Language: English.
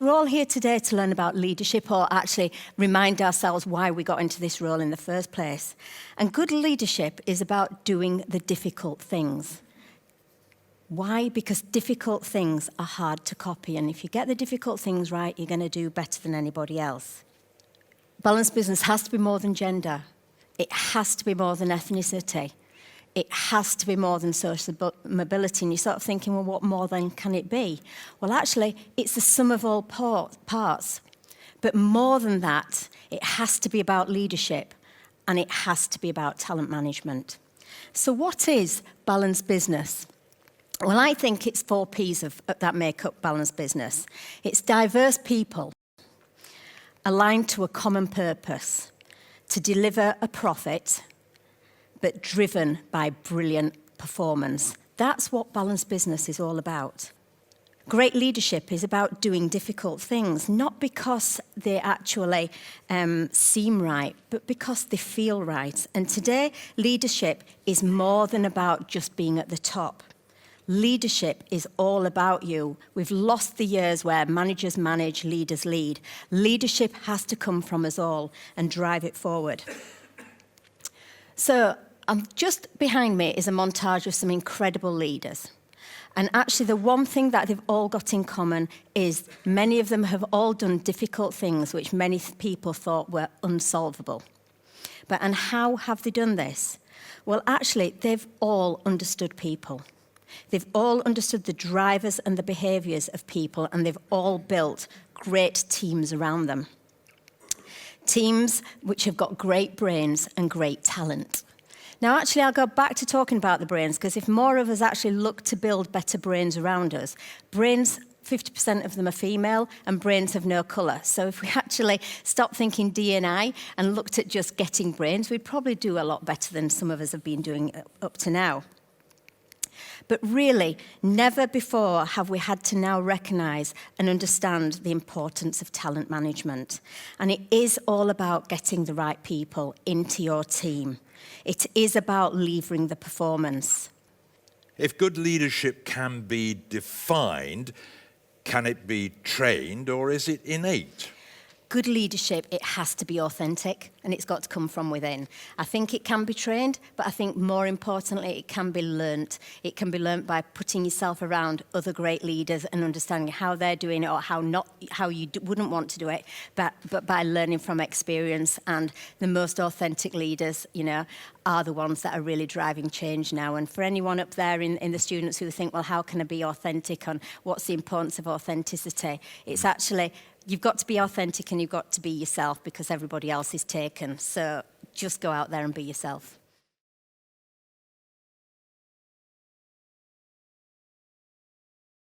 We're all here today to learn about leadership, or actually remind ourselves why we got into this role in the first place. And good leadership is about doing the difficult things. Why? Because difficult things are hard to copy, and if you get the difficult things right, you're going to do better than anybody else. Balanced business has to be more than gender. It has to be more than ethnicity. It has to be more than social mobility. And you're sort of thinking, well, what more then can it be? Well, actually, it's the sum of all parts. But more than that, it has to be about leadership, and it has to be about talent management. So what is balanced business? Well, I think it's 4 Ps that make up balanced business. It's diverse people aligned to a common purpose, to deliver a profit, but driven by brilliant performance. That's what balanced business is all about. Great leadership is about doing difficult things, not because they actually seem right, but because they feel right. And today, leadership is more than about just being at the top. Leadership is all about you. We've lost the years where managers manage, leaders lead. Leadership has to come from us all and drive it forward. So, just behind me is a montage of some incredible leaders. And actually, the one thing that they've all got in common is many of them have all done difficult things which many people thought were unsolvable. And how have they done this? Well, actually, they've all understood people. They've all understood the drivers and the behaviours of people, and they've all built great teams around them. Teams which have got great brains and great talent. Now, actually, I'll go back to talking about the brains, because if more of us actually look to build better brains around us, brains, 50% of them are female, and brains have no colour. So if we actually stopped thinking D&I and looked at just getting brains, we'd probably do a lot better than some of us have been doing up to now. But really, never before have we had to now recognise and understand the importance of talent management. And it is all about getting the right people into your team. It is about levering the performance. If good leadership can be defined, can it be trained, or is it innate? Good leadership, it has to be authentic, and it's got to come from within. I think it can be trained, but I think more importantly, it can be learnt. It can be learnt by putting yourself around other great leaders and understanding how they're doing it, or how you wouldn't want to do it, but by learning from experience. And the most authentic leaders, are the ones that are really driving change now. And for anyone up there in the students who think, well, how can I be authentic, and what's the importance of authenticity? It's actually, you've got to be authentic and you've got to be yourself, because everybody else is taken. So just go out there and be yourself.